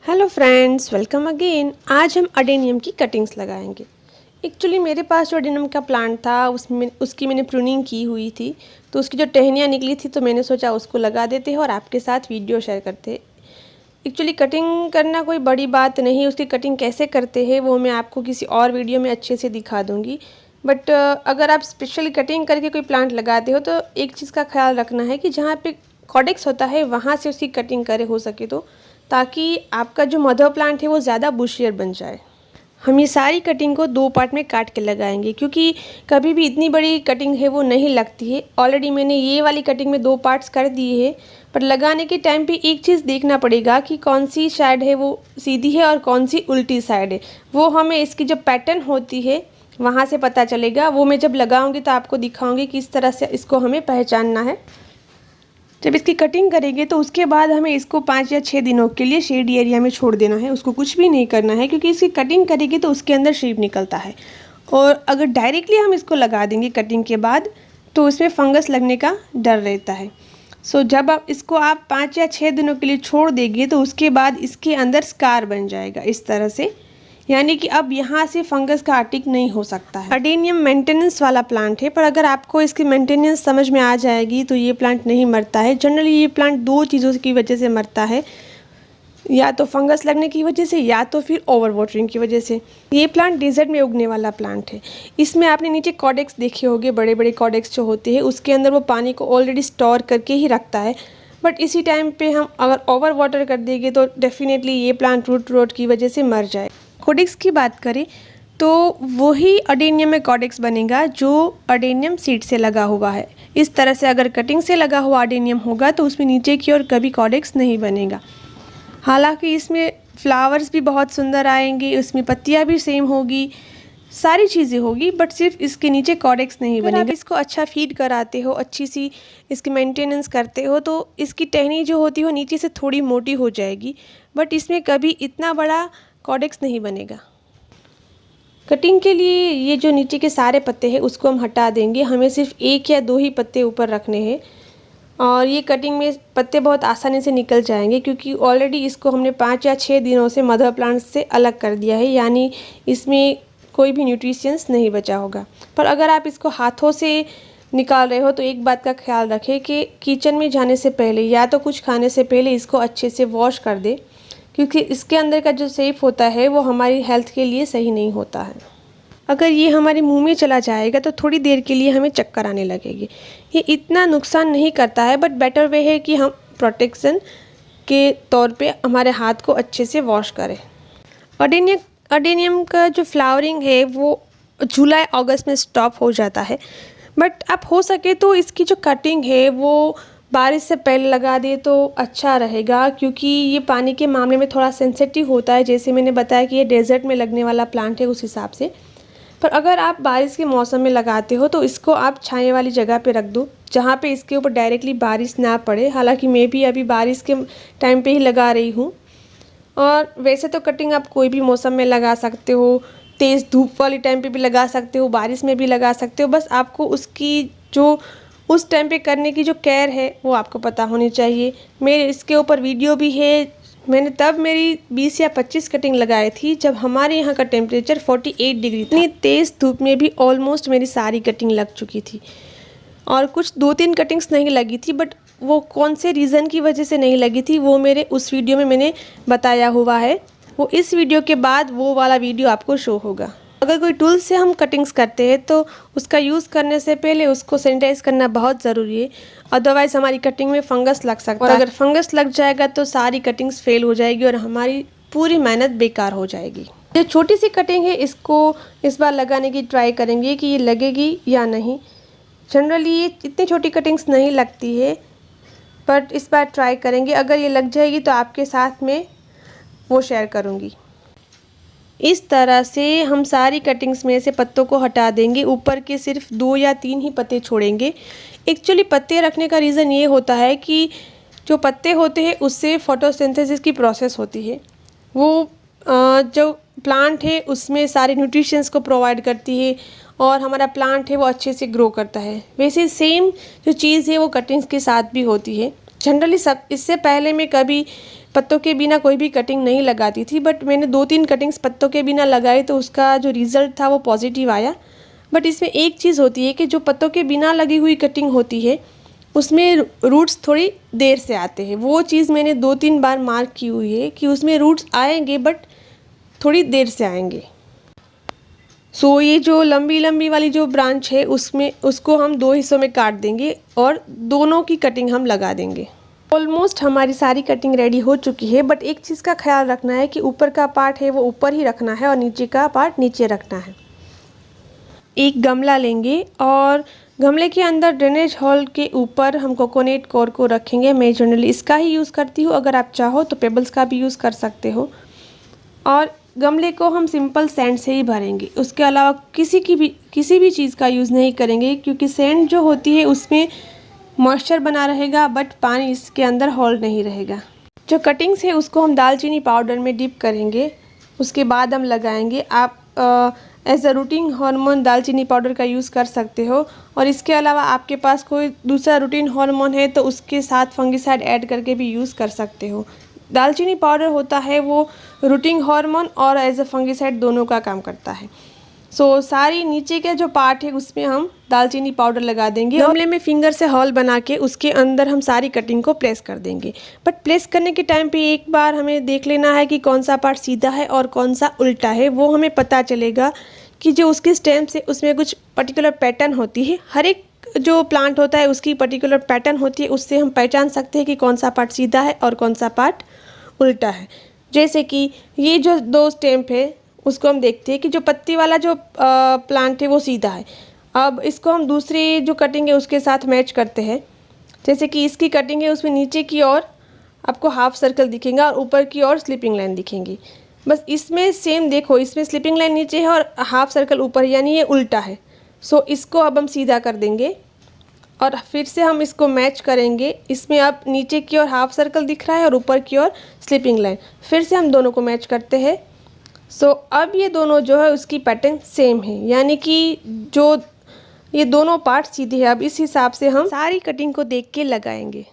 Hello friends, welcome again. आज हम adenium की कटिंग्स लगाएंगे। एक्चुअली मेरे पास जो अडेनियम का प्लांट था उसकी मैंने प्रूनिंग की हुई थी, तो उसकी जो टहनियाँ निकली थी तो मैंने सोचा उसको लगा देते हैं और आपके साथ वीडियो शेयर करते हैं। एक्चुअली कटिंग करना कोई बड़ी बात नहीं, उसकी कटिंग कैसे करते हैं वो मैं आपको किसी और वीडियो में अच्छे से दिखा दूँगी। बट अगर आप स्पेशली कटिंग करके कोई प्लांट लगाते हो तो एक चीज़ का ख्याल रखना है कि जहाँ पे कॉडेक्स होता है वहाँ से उसकी कटिंग करे हो सके तो, ताकि आपका जो मदर प्लांट है वो ज़्यादा बुशियर बन जाए। हम ये सारी कटिंग को 2 पार्ट में काट के लगाएंगे, क्योंकि कभी भी इतनी बड़ी कटिंग है वो नहीं लगती है। ऑलरेडी मैंने ये वाली कटिंग में 2 पार्ट्स कर दिए हैं, पर लगाने के टाइम पे एक चीज़ देखना पड़ेगा कि कौन सी साइड है वो सीधी है और कौन सी उल्टी साइड है। वो हमें इसकी जो पैटर्न होती है वहाँ से पता चलेगा। वो मैं जब लगाऊंगी तो आपको दिखाऊंगी किस तरह से इसको हमें पहचानना है। जब इसकी कटिंग करेंगे तो उसके बाद हमें इसको 5 या 6 दिनों के लिए शेड एरिया में छोड़ देना है। उसको कुछ भी नहीं करना है, क्योंकि इसकी कटिंग करेंगे तो उसके अंदर शेप निकलता है। और अगर डायरेक्टली हम इसको लगा देंगे कटिंग के बाद तो उसमें फंगस लगने का डर रहता है। जब आप 5 या 6 दिनों के लिए छोड़ देंगे तो उसके बाद इसके अंदर स्कार बन जाएगा इस तरह से, यानी कि अब यहाँ से फंगस का अटैक नहीं हो सकता है। अडेनियम मेंटेनेंस वाला प्लांट है, पर अगर आपको इसकी मेंटेनेंस समझ में आ जाएगी तो ये प्लांट नहीं मरता है। जनरली ये प्लांट 2 चीज़ों की वजह से मरता है, या तो फंगस लगने की वजह से या तो फिर ओवर वाटरिंग की वजह से। ये प्लांट डेजर्ट में उगने वाला प्लांट है। इसमें आपने नीचे कॉडेक्स देखे होंगे, बड़े बड़े कॉडेक्स जो होते हैं उसके अंदर वो पानी को ऑलरेडी स्टोर करके ही रखता है। बट इसी टाइम पे हम अगर ओवर वाटर कर देंगे तो डेफिनेटली ये प्लांट रूट रोट की वजह से मर जाए। कॉडेक्स की बात करें तो वही अडेनियम में कॉडेक्स बनेगा जो अडेनियम सीड से लगा हुआ है। इस तरह से अगर कटिंग से लगा हुआ अडेनियम होगा तो उसमें नीचे की ओर कभी कॉडेक्स नहीं बनेगा। हालांकि इसमें फ्लावर्स भी बहुत सुंदर आएंगे, उसमें पत्तियां भी सेम होगी, सारी चीज़ें होगी, बट सिर्फ इसके नीचे कॉडेक्स नहीं बनेगा। आप इसको अच्छा फीड कराते हो, अच्छी सी इसकी मेंटेनेंस करते हो तो इसकी टहनी जो होती है नीचे से थोड़ी मोटी हो जाएगी, बट इसमें कभी इतना बड़ा कॉडेक्स नहीं बनेगा। कटिंग के लिए ये जो नीचे के सारे पत्ते हैं उसको हम हटा देंगे। हमें सिर्फ 1 या 2 ही पत्ते ऊपर रखने हैं, और ये कटिंग में पत्ते बहुत आसानी से निकल जाएंगे, क्योंकि ऑलरेडी इसको हमने 5 या 6 दिनों से मदर प्लांट से अलग कर दिया है, यानी इसमें कोई भी न्यूट्रिशंस नहीं बचा होगा। पर अगर आप इसको हाथों से निकाल रहे हो तो एक बात का ख्याल रखें कि किचन में जाने से पहले या तो कुछ खाने से पहले इसको अच्छे से वॉश कर दे, क्योंकि इसके अंदर का जो शेप होता है वो हमारी हेल्थ के लिए सही नहीं होता है। अगर ये हमारे मुंह में चला जाएगा तो थोड़ी देर के लिए हमें चक्कर आने लगेगी। ये इतना नुकसान नहीं करता है, बट बेटर वे है कि हम प्रोटेक्शन के तौर पे हमारे हाथ को अच्छे से वॉश करें। अडेनियम का जो फ्लावरिंग है वो जुलाई अगस्त में स्टॉप हो जाता है, बट आप हो सके तो इसकी जो कटिंग है वो बारिश से पहले लगा दे तो अच्छा रहेगा, क्योंकि ये पानी के मामले में थोड़ा सेंसिटिव होता है। जैसे मैंने बताया कि ये डेजर्ट में लगने वाला प्लांट है उस हिसाब से। पर अगर आप बारिश के मौसम में लगाते हो तो इसको आप छाया वाली जगह पे रख दो, जहाँ पे इसके ऊपर डायरेक्टली बारिश ना पड़े। हालांकि मैं भी अभी बारिश के टाइम पे ही लगा रही हूँ, और वैसे तो कटिंग आप कोई भी मौसम में लगा सकते हो, तेज़ धूप वाली टाइम पे भी लगा सकते हो, बारिश में भी लगा सकते हो। बस आपको उसकी जो उस टाइम पे करने की जो केयर है वो आपको पता होनी चाहिए। मेरे इसके ऊपर वीडियो भी है। मैंने तब मेरी 20 या 25 कटिंग लगाई थी जब हमारे यहाँ का टेम्परेचर 48 डिग्री था। इतनी तेज़ धूप में भी ऑलमोस्ट मेरी सारी कटिंग लग चुकी थी, और कुछ 2-3 कटिंग्स नहीं लगी थी, बट वो कौन से रीज़न की वजह से नहीं लगी थी वो मेरे उस वीडियो में मैंने बताया हुआ है। वो इस वीडियो के बाद वो वाला वीडियो आपको शो होगा। अगर कोई टूल से हम कटिंग्स करते हैं तो उसका यूज़ करने से पहले उसको सैनिटाइज करना बहुत ज़रूरी है, अदरवाइज़ हमारी कटिंग में फंगस लग सकता है, और अगर फंगस लग जाएगा तो सारी कटिंग्स फेल हो जाएगी और हमारी पूरी मेहनत बेकार हो जाएगी। ये छोटी सी कटिंग है, इसको इस बार लगाने की ट्राई करेंगे कि ये लगेगी या नहीं। जनरली ये इतनी छोटी कटिंग्स नहीं लगती है, बट इस बार ट्राई करेंगे। अगर ये लग जाएगी तो आपके साथ में वो शेयर करूँगी। इस तरह से हम सारी कटिंग्स में से पत्तों को हटा देंगे, ऊपर के सिर्फ 2 या 3 ही पत्ते छोड़ेंगे। एक्चुअली पत्ते रखने का रीज़न ये होता है कि जो पत्ते होते हैं उससे फोटोसिंथेसिस की प्रोसेस होती है। वो जो प्लांट है उसमें सारे न्यूट्रिशंस को प्रोवाइड करती है, और हमारा प्लांट है वो अच्छे से ग्रो करता है। वैसे सेम जो चीज़ है वो कटिंग्स के साथ भी होती है। जनरली सब इससे पहले मैं कभी पत्तों के बिना कोई भी कटिंग नहीं लगाती थी, बट मैंने 2-3 कटिंग्स पत्तों के बिना लगाई तो उसका जो रिज़ल्ट था वो पॉजिटिव आया। बट इसमें एक चीज़ होती है कि जो पत्तों के बिना लगी हुई कटिंग होती है उसमें रूट्स थोड़ी देर से आते हैं। वो चीज़ मैंने 2-3 बार मार्क की हुई है कि उसमें रूट्स आएंगे बट थोड़ी देर से आएंगे। सो ये जो लंबी लंबी वाली जो ब्रांच है उसको हम 2 हिस्सों में काट देंगे और दोनों की कटिंग हम लगा देंगे। ऑलमोस्ट हमारी सारी कटिंग रेडी हो चुकी है, बट एक चीज़ का ख्याल रखना है कि ऊपर का पार्ट है वो ऊपर ही रखना है और नीचे का पार्ट नीचे रखना है। एक गमला लेंगे और गमले के अंदर ड्रेनेज होल के ऊपर हम कोकोनट कोर को रखेंगे। मैं जनरली इसका ही यूज़ करती हूँ, अगर आप चाहो तो पेबल्स का भी यूज़ कर सकते हो। और गमले को हम सिंपल सैंड से ही भरेंगे, उसके अलावा किसी भी चीज़ का यूज़ नहीं करेंगे, क्योंकि सैंड जो होती है उसमें मॉइस्चर बना रहेगा बट पानी इसके अंदर होल्ड नहीं रहेगा। जो कटिंग्स है उसको हम दालचीनी पाउडर में डिप करेंगे, उसके बाद हम लगाएंगे। आप एज अ रूटीन हार्मोन दालचीनी पाउडर का यूज़ कर सकते हो, और इसके अलावा आपके पास कोई दूसरा रूटीन हार्मोन है तो उसके साथ फंगिसाइड ऐड करके भी यूज़ कर सकते हो। दालचीनी पाउडर होता है वो रूटीन हार्मोन और एज अ फंगिसाइड दोनों का काम करता है। सो सारी नीचे का जो पार्ट है उसमें हम दालचीनी पाउडर लगा देंगे। गमले में फिंगर से होल बना के उसके अंदर हम सारी कटिंग को प्लेस कर देंगे। बट प्लेस करने के टाइम पे एक बार हमें देख लेना है कि कौन सा पार्ट सीधा है और कौन सा उल्टा है। वो हमें पता चलेगा कि जो उसके स्टेम से उसमें कुछ पर्टिकुलर पैटर्न होती है। हर एक जो प्लांट होता है उसकी पर्टिकुलर पैटर्न होती है, उससे हम पहचान सकते हैं कि कौन सा पार्ट सीधा है और कौन सा पार्ट उल्टा है। जैसे कि ये जो 2 स्टेम है उसको हम देखते हैं कि जो पत्ती वाला जो प्लांट है वो सीधा है। अब इसको हम दूसरी जो कटिंग है उसके साथ मैच करते हैं। जैसे कि इसकी कटिंग है उसमें नीचे की ओर आपको हाफ सर्कल दिखेगा और ऊपर की ओर स्लिपिंग लाइन दिखेंगी। बस इसमें सेम देखो, इसमें स्लिपिंग लाइन नीचे है और हाफ सर्कल ऊपर, यानी ये उल्टा है। सो इसको अब हम सीधा कर देंगे और फिर से हम इसको मैच करेंगे। इसमें अब नीचे की ओर हाफ सर्कल दिख रहा है और ऊपर की ओर स्लिपिंग लाइन। फिर से हम दोनों को मैच करते हैं। सो अब ये दोनों जो है उसकी पैटर्न सेम है, यानी कि जो ये दोनों पार्ट सीधे हैं। अब इस हिसाब से हम सारी कटिंग को देख के लगाएंगे।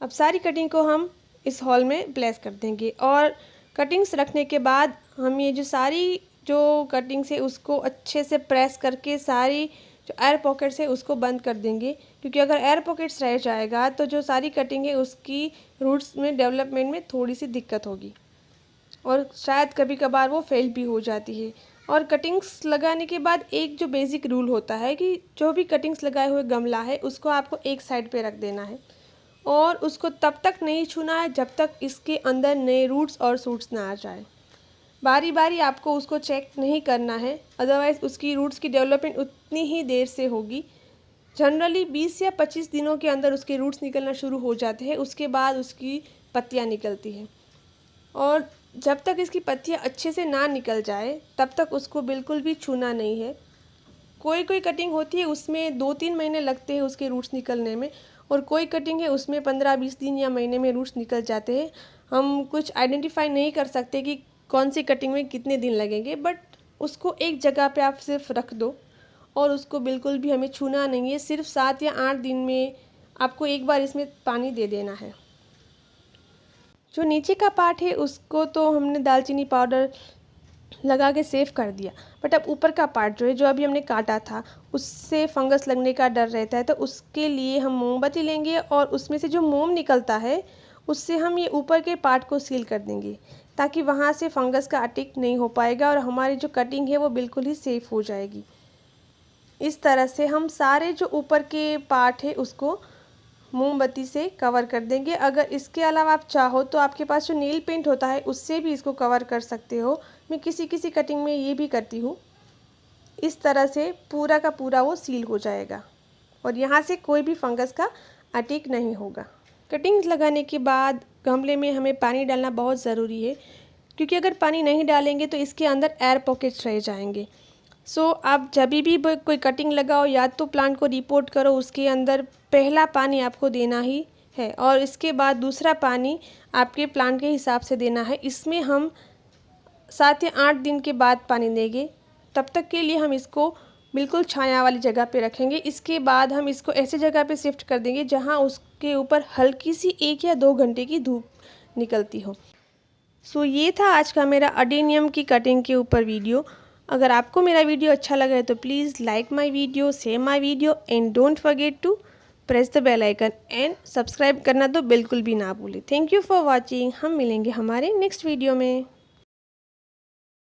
अब सारी कटिंग को हम इस हॉल में प्लेस कर देंगे और कटिंग्स रखने के बाद हम ये जो सारी जो कटिंग्स है उसको अच्छे से प्रेस करके सारी जो एयर पॉकेट्स है उसको बंद कर देंगे, क्योंकि अगर एयर पॉकेट्स रह जाएगा तो जो सारी कटिंग है उसकी रूट्स में डेवलपमेंट में थोड़ी सी दिक्कत होगी और शायद कभी कभार वो फेल भी हो जाती है। और कटिंग्स लगाने के बाद एक जो बेसिक रूल होता है कि जो भी कटिंग्स लगाए हुए गमला है उसको आपको एक साइड पे रख देना है और उसको तब तक नहीं छूना है जब तक इसके अंदर नए रूट्स और शूट्स ना आ जाए। बारी बारी आपको उसको चेक नहीं करना है, अदरवाइज़ उसकी रूट्स की डेवलपमेंट उतनी ही देर से होगी। जनरली 20 या 25 दिनों के अंदर उसके रूट्स निकलना शुरू हो जाते हैं, उसके बाद उसकी पत्तियाँ निकलती हैं। और जब तक इसकी पत्तियाँ अच्छे से ना निकल जाए तब तक उसको बिल्कुल भी छूना नहीं है। कोई कोई कटिंग होती है उसमें 2-3 महीने लगते हैं उसके रूट्स निकलने में, और कोई कटिंग है उसमें 15-20 दिन या महीने में रूट्स निकल जाते हैं। हम कुछ आइडेंटिफाई नहीं कर सकते कि कौन सी कटिंग में कितने दिन लगेंगे, बट उसको एक जगह पे आप सिर्फ रख दो और उसको बिल्कुल भी हमें छूना नहीं है। सिर्फ 7 या 8 दिन में आपको एक बार इसमें पानी दे देना है। जो नीचे का पार्ट है उसको तो हमने दालचीनी पाउडर लगा के सेव कर दिया, बट अब ऊपर का पार्ट जो है जो अभी हमने काटा था उससे फंगस लगने का डर रहता है, तो उसके लिए हम मोमबत्ती लेंगे और उसमें से जो मोम निकलता है उससे हम ये ऊपर के पार्ट को सील कर देंगे, ताकि वहाँ से फंगस का अटैक नहीं हो पाएगा और हमारी जो कटिंग है वो बिल्कुल ही सेफ़ हो जाएगी। इस तरह से हम सारे जो ऊपर के पार्ट है उसको मोमबत्ती से कवर कर देंगे। अगर इसके अलावा आप चाहो तो आपके पास जो नील पेंट होता है उससे भी इसको कवर कर सकते हो। मैं किसी किसी कटिंग में ये भी करती हूँ। इस तरह से पूरा का पूरा वो सील हो जाएगा और यहाँ से कोई भी फंगस का अटैक नहीं होगा। कटिंग्स लगाने के बाद गमले में हमें पानी डालना बहुत ज़रूरी है, क्योंकि अगर पानी नहीं डालेंगे तो इसके अंदर एयर पॉकेट्स रह जाएंगे। सो आप जब भी कोई कटिंग लगाओ या तो प्लांट को रिपोर्ट करो, उसके अंदर पहला पानी आपको देना ही है और इसके बाद दूसरा पानी आपके प्लांट के हिसाब से देना है। इसमें हम 7 या 8 दिन के बाद पानी देंगे। तब तक के लिए हम इसको बिल्कुल छाया वाली जगह पे रखेंगे। इसके बाद हम इसको ऐसे जगह पे शिफ्ट कर देंगे जहाँ उसके ऊपर हल्की सी 1 या 2 घंटे की धूप निकलती हो। सो ये था आज का मेरा अडेनियम की कटिंग के ऊपर वीडियो। अगर आपको मेरा वीडियो अच्छा लगा है तो please like my video, share my video and don't forget to press the bell icon and subscribe करना तो बिल्कुल भी ना भूलें। Thank you for watching. हम मिलेंगे हमारे नेक्स्ट वीडियो में।